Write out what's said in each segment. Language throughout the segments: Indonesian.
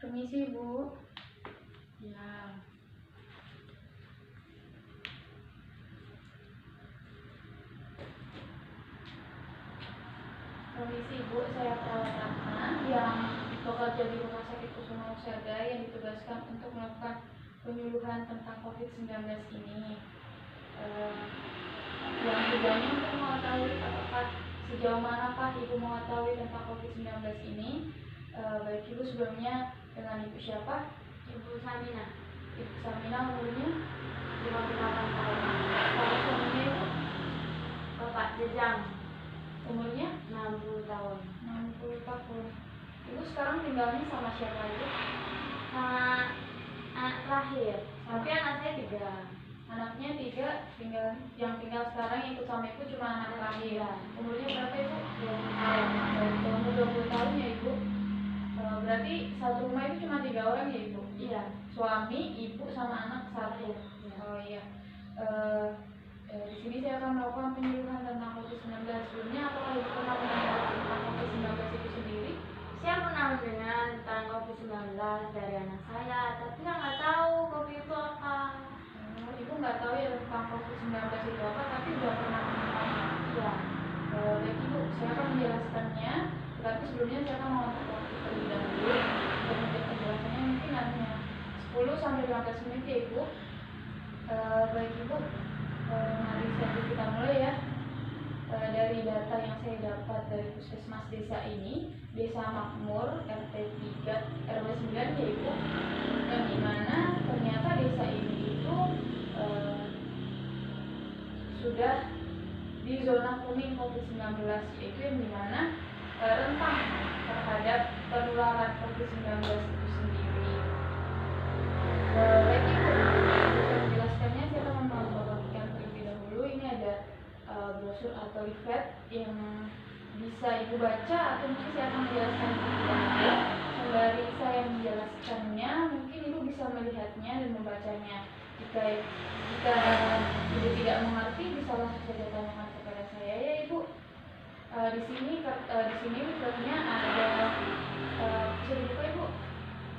Permisi, Bu. Ya, Permisi, Bu. Saya perawat Ratna yang bekerja di Rumah Sakit Kusuma Husada yang ditugaskan untuk melakukan penyuluhan tentang COVID-19 ini. Yang tujuannya untuk mengetahui apakah sejauh manakah Ibu mengetahui tentang COVID-19 ini. Baik Ibu, sebelumnya dengan Ibu siapa? Ibu Samina, Ibu Samina, umurnya 58 tahun. kalau suaminya Ibu Bapak Jejang, umurnya 60 tahun. 60 tahun. Ibu sekarang tinggalnya sama siapa Ibu? Sama anak terakhir, tapi anak saya 3. Anaknya 3, yang tinggal sekarang yang ikut sama Ibu cuma anak terakhir. Umurnya berapa Ibu? 20 tahun. Baik, umur 20 tahun ya Ibu. Berarti satu rumah itu cuma 3 orang ya Ibu? Iya. Suami, Ibu, sama anak 1. Iya. Oh iya. Di sini saya akan melakukan penyuluhan tentang COVID-19. Sebelumnya apakah Ibu pernah mendengar tentang COVID-19 itu sendiri? Saya pernah mendengar tentang COVID-19 dari anak saya, tapi saya nggak tahu COVID itu apa. Ibu nggak tahu ya tentang COVID-19 itu apa, tapi udah pernah mendengar. Iya. Baik Ibu, saya akan menjelaskannya. Tetapi sebelumnya saya akan mengontak waktu terlebih dahulu dan untuk penjelasannya mungkin hanya 10-15 menit ya Ibu. Baik Ibu, mari kita mulai ya. Dari data yang saya dapat dari Puskesmas desa ini, Desa Makmur, RT 3, RW 9 ya Ibu, yang dimana ternyata desa ini itu sudah di zona kuning COVID-19, yaitu yang dimana rentan terhadap penularan COVID-19 itu sendiri. Baik Ibu, untuk menjelaskannya saya akan membagikan terlebih dahulu. Ini ada brosur atau leaflet yang bisa Ibu baca, atau mungkin saya akan menjelaskan terlebih dahulu. Sembari saya menjelaskannya, mungkin Ibu bisa melihatnya dan membacanya. Jika Ibu tidak mengerti, bisa langsung saja tanyakan kepada saya ya Ibu. Di sini leafletnya ada bisa dibuka Ibu.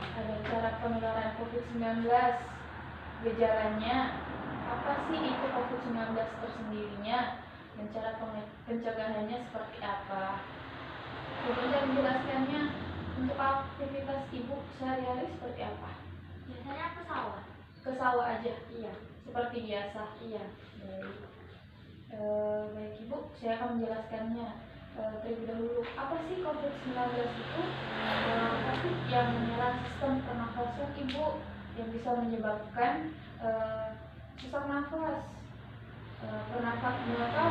Ada cara penularan COVID-19, gejalanya, apa sih itu COVID-19 tersendirinya, dan cara pencegahannya seperti apa. Kemudian menjelaskannya untuk aktivitas Ibu sehari-hari seperti apa. Biasanya ke sawah. Ke sawah aja? Iya. Seperti biasa? Iya. Baik. Baik Ibu, saya akan menjelaskannya terlebih dahulu. Apa sih COVID-19 itu? Apa sih yang menyerang sistem pernafasan Ibu, yang bisa menyebabkan sesak nafas, pernafasan,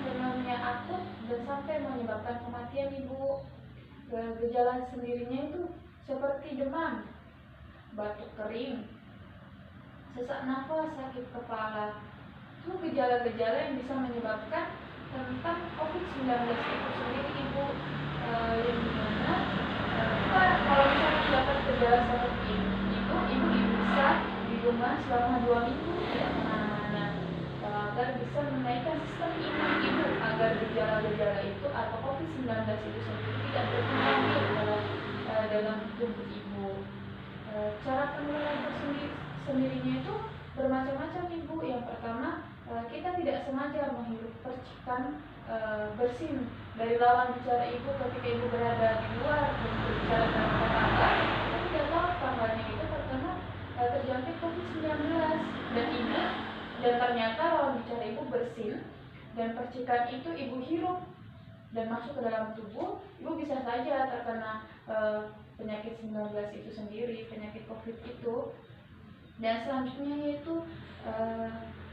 pneumonia akut, dan sampai menyebabkan kematian Ibu. Gejala sendirinya itu seperti demam, batuk kering, sesak nafas, sakit kepala. Itu gejala-gejala yang bisa menyebabkan tentang COVID-19 itu sendiri Ibu, yang dimana kalau misalnya dapat gejala seperti itu, Ibu bisa di rumah selama 2 minggu tidak kemana-mana, agar bisa menaikkan sistem imun Ibu, agar gejala-gejala itu atau COVID-19 itu sendiri tidak berkembang dalam tubuh Ibu. Cara penularan sendirinya itu bermacam-macam Ibu. Yang pertama, kita tidak sengaja menghirup percikan bersin dari lawan bicara Ibu ketika Ibu berada di luar dan berbicara dengan tetangga. Kita tidak tahu tetangganya itu terkena terjangkit COVID-19 dan ternyata lawan bicara Ibu bersin dan percikan itu Ibu hirup dan masuk ke dalam tubuh, Ibu bisa saja terkena penyakit 19 itu sendiri, penyakit COVID itu. Dan selanjutnya yaitu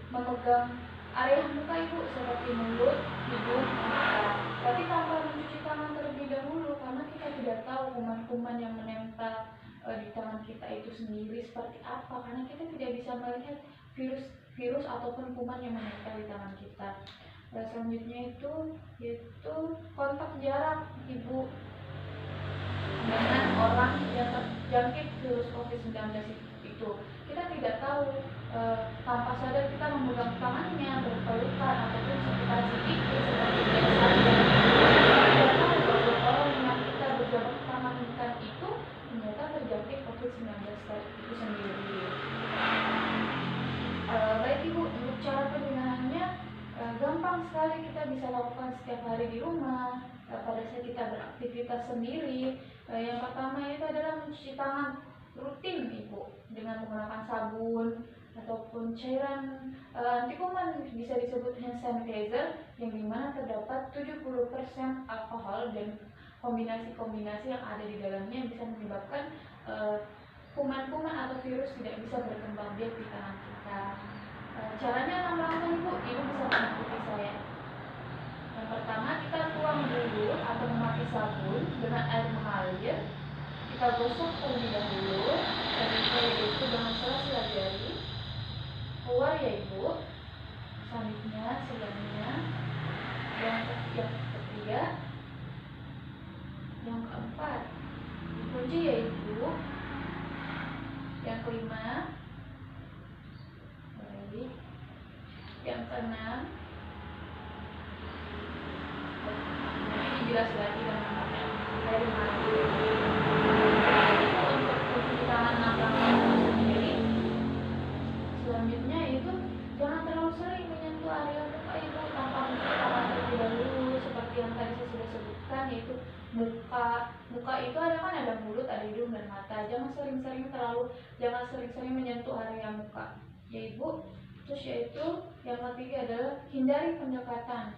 memegang area muka Ibu seperti mulut, hidung, mata, tapi tanpa mencuci tangan terlebih dahulu, karena kita tidak tahu kuman-kuman yang menempel di tangan kita itu sendiri seperti apa, karena kita tidak bisa melihat virus ataupun kuman yang menempel di tangan kita. Selanjutnya yaitu kontak jarak Ibu dengan orang yang terjangkit virus COVID-19 itu. Kita tidak tahu, tanpa sadar kita memegang tangannya, berpelukan ataupun sekitar sedikit seperti biasa. Kita tidak tahu bahwa orang yang kita berjabat tangan itu bisa lakukan setiap hari di rumah pada saat kita beraktivitas sendiri. Yang pertama itu adalah mencuci tangan rutin Ibu dengan menggunakan sabun ataupun cairan anti kuman, bisa disebut hand sanitizer, yang dimana terdapat 70% alkohol dan kombinasi-kombinasi yang ada di dalamnya yang bisa menyebabkan kuman-kuman atau virus tidak bisa berkembang biak di tangan kita. Caranya 6 langkah Ibu bisa mengikuti saya. Yang pertama, kita tuang dulu atau memakai sabun dengan air mengalir. Kita gosok terlebih dahulu, yaitu dengan sela-sela jari. Keluar ya Ibu. Selanjutnya, selanjutnya yang ketiga, yang keempat, dikunci ya Ibu. Yang kelima, baik. Yang keenam, ini jelas lagi dengan dari mati. Untuk mencuci tangan 6 langkah sendiri. Selanjutnya itu jangan terlalu sering menyentuh area muka Ibu tanpa mencuci tangan terlebih dahulu, seperti yang tadi saya sudah sebutkan, yaitu muka itu ada mulut, ada hidung dan mata. Jangan sering-sering menyentuh area muka ya Ibu. Terus yaitu yang ketiga adalah hindari pendekatan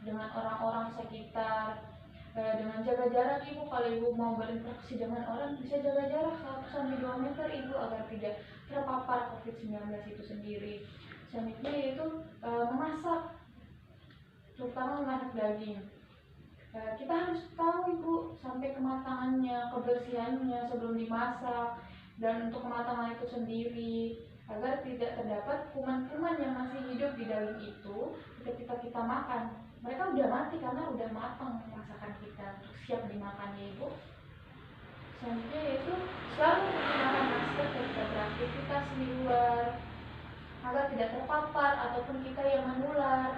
dengan orang-orang sekitar, dengan jaga jarak Ibu. Kalau Ibu mau berinteraksi dengan orang, bisa jaga jarak 1-2 meter Ibu agar tidak terpapar COVID-19 itu sendiri. Selanjutnya yaitu memasak, terutama memasak daging. Kita harus tahu Ibu sampai kematangannya, kebersihannya sebelum dimasak, dan untuk kematangan itu sendiri, agar tidak terdapat kuman-kuman yang masih hidup di daging itu ketika kita makan. Mereka udah mati karena udah matang masakan kita untuk siap dimakan ya Ibu. Selanjutnya yaitu selalu menggunakan masker ketika beraktivitas di luar agar tidak terpapar ataupun kita yang menular.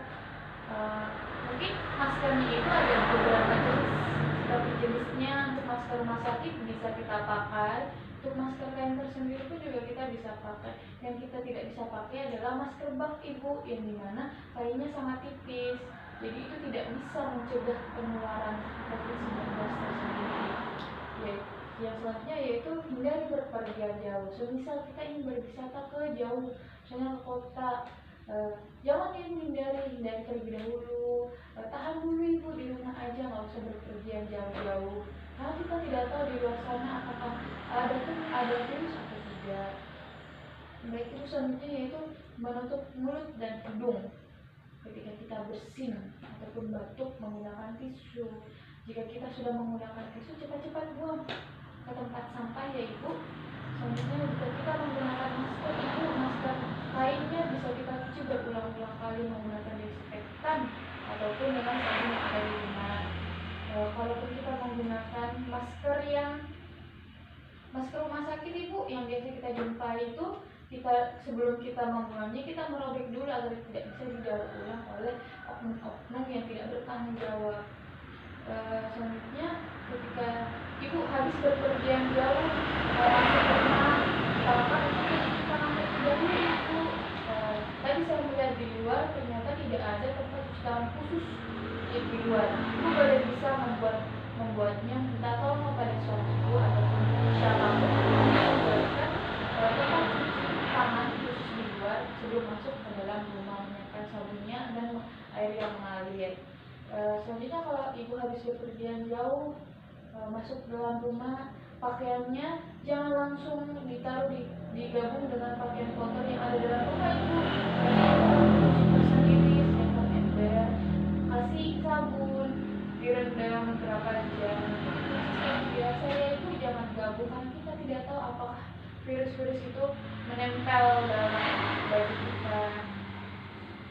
Mungkin maskernya itu ada beberapa jenis, tapi jenisnya untuk masker rumah sakit bisa kita pakai, untuk masker kain tersendiri pun juga kita bisa pakai. Yang kita tidak bisa pakai adalah masker buff Ibu, yang dimana kainnya sangat tipis, jadi itu tidak bisa mencegah penularan COVID-19 tersendiri. Yang selanjutnya yaitu hindari berpergian jauh. Semisal kita ingin berwisata ke jauh, misalnya ke kota, jangan hindari terlebih dahulu. Tahan dulu Ibu di rumah aja, nggak usah berpergian jauh-jauh. Karena kita tidak tahu di luar sana apakah ada virus atau tidak. Baik, itu selanjutnya yaitu menutup mulut dan hidung ketika kita bersin ataupun batuk menggunakan tisu. Jika kita sudah menggunakan tisu, cepat-cepat buang ke tempat sampah ya Ibu. Selanjutnya jika kita menggunakan masker Ibu, masker kainnya bisa kita cuci berulang-ulang kali menggunakan desinfektan ataupun dengan sabun yang ada di rumah. Kalaupun kita menggunakan masker rumah sakit Ibu yang biasa kita jumpai itu, sebelum kita membuangnya kita merobek dulu agar tidak bisa didaur ulang oleh oknum-oknum yang tidak bertanggung jawab. Selanjutnya ketika Ibu habis berpergian jauh, langsung pernah utamakan untuk mencuci tangan terlebih dahulu Ibu. Tadi saya melihat di luar ternyata tidak ada tempat cuci tangan khusus di luar. Ibu boleh bisa membuatnya, minta tolong kepada suami Ibu ataupun siapapun yang membuatkan tempat cuci tangan khusus di luar sebelum masuk ke dalam rumah, menyiapkan sabunnya dan air yang mengalir. Selanjutnya kalau Ibu habis berpergian jauh, masuk ke dalam rumah, pakaiannya jangan langsung ditaruh digabung dengan pakaian kotor yang ada dalam rumah Ibu. Cuci tersendiri, siapkan ember, kasih sabun, direndam beberapa jam. Biasa ya Ibu, jangan gabung, karena kita tidak tahu apakah virus-virus itu menempel dalam baju kita.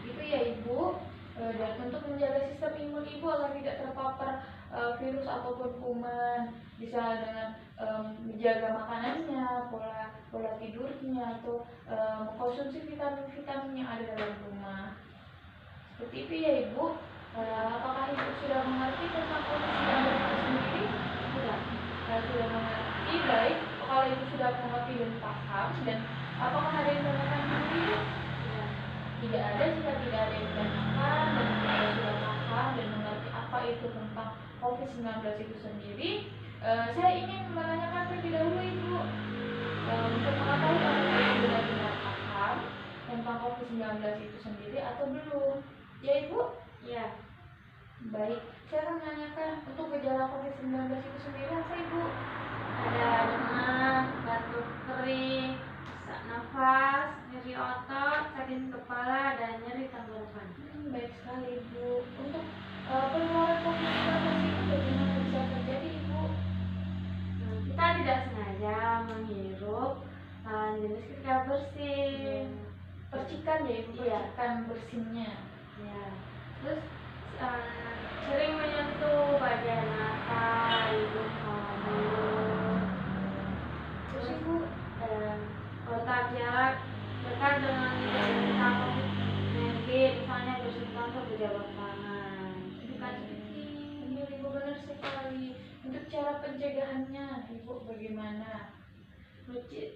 Itu ya Ibu. Dan untuk menjaga sistem imun Ibu agar tidak terpapar virus ataupun kuman, bisa dengan menjaga makanannya, pola tidurnya, atau mengkonsumsi vitamin-vitamin yang ada dalam rumah. Seperti itu ya Ibu. Apakah Ibu sudah mengerti tentang COVID-19 sendiri? Sudah mengerti. Baik, kalau Ibu sudah mengerti dan paham, dan apakah ada yang ditanyakan Ibu? Tidak ada. Jika tidak ada yang ditanyakan dan Ibu sudah paham tentang COVID-19 itu sendiri, saya ingin menanyakan terlebih dahulu Ibu, untuk mengetahui apakah Ibu benar-benar paham tentang COVID-19 itu sendiri atau belum. Ya Ibu? Iya. Baik, saya akan menanyakan untuk gejala COVID-19 itu sendiri apa Ibu? Ada demam, batuk kering, sesak nafas, nyeri otot, sakit kepala, dan nyeri tenggorokan. Baik sekali Ibu. Untuk penularan COVID-19 itu bagaimana bisa terjadi Ibu? Kita tidak sengaja menghirup lawan jenis ketika bersin. Percikan ya Ibu, Iya. percikan bersinnya. Ya. Terus sering menyentuh bagian mata, hidung, mulut. Terus Ibu, Kontak jarak dekat dengan penderita COVID-19, misalnya bersentuhan atau berjabat tangan. bukan seperti benar Ibu, benar sekali. Untuk cara pencegahannya Ibu bagaimana?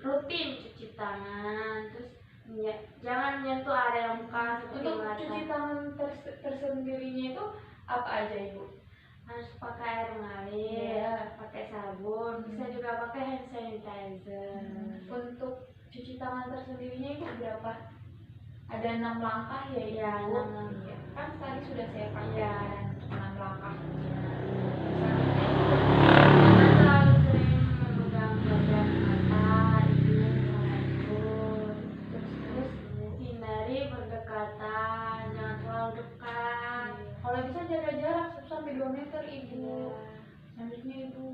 Rutin cuci tangan, terus jangan menyentuh area muka seperti Untuk mata. cuci tangan tersendirinya itu apa aja Ibu? Harus pakai air mengalir, Iya. pakai sabun, bisa juga pakai hand sanitizer. Untuk cuci tangan tersendirinya Ibu berapa? Ada 6 langkah ya Ibu? Iya, 6 langkah. Iya. Kan tadi sudah saya pakai Iya. 6 langkah. Jangan terlalu sering memegang bagian mata, hidung, sama mulut. Terus hindari berdekatan, jangan terlalu dekat. Kalau bisa jaga jarak 1 sampai 2 meter Ibu. Selanjutnya Ibu,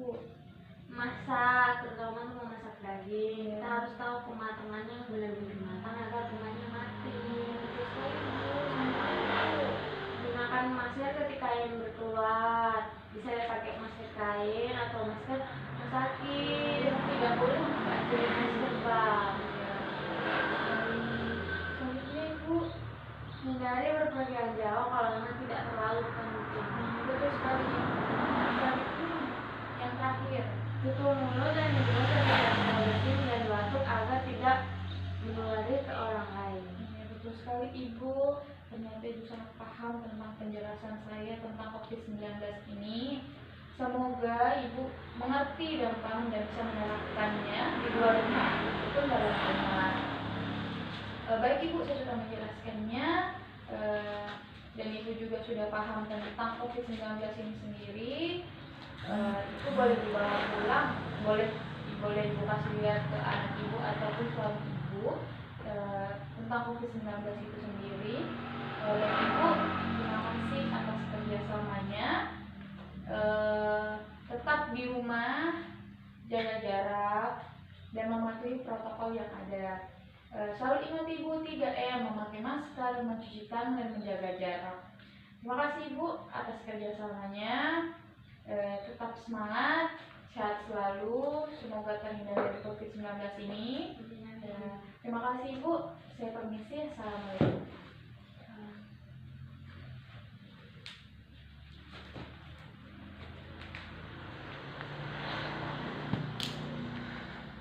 Masak, terutama untuk memasak daging, kita harus tahu kematangannya yang benar-benar matang agar kumannya mati. Gunakan masker ketika ingin berkeluar, bisa pakai masker kain atau masker sakit. tidak boleh Pakai masker bang. selanjutnya Ibu, Hindari berpergian jauh kalau memang tidak terlalu penting. betul sekali. Selanjutnya yang terakhir, Tutup mulut dan hidung ketika bersin dan batuk agar tidak menulari ke orang lain. ya, betul sekali Ibu. Ternyata Ibu sangat paham tentang penjelasan saya tentang COVID-19 ini. Semoga Ibu mengerti dan paham dan bisa menerapkannya di luar rumah ataupun dalam rumah. Baik Ibu, saya sudah menjelaskannya, dan Ibu juga sudah paham tentang COVID-19 ini sendiri. Itu boleh dibawa pulang, boleh Ibu kasih lihat ke anak Ibu ataupun suami Ibu tentang COVID-19 itu sendiri. Dan Ibu, terima kasih atas kerjasamanya. Tetap di rumah, jaga jarak, dan mematuhi protokol yang ada. Selalu ingat Ibu 3M, memakai masker, mencuci tangan, dan menjaga jarak. Terima kasih Ibu atas kerjasamanya. Tetap semangat, sehat selalu, semoga terhindar dari COVID-19 ini. Terima kasih Ibu, saya permisi. Assalamualaikum.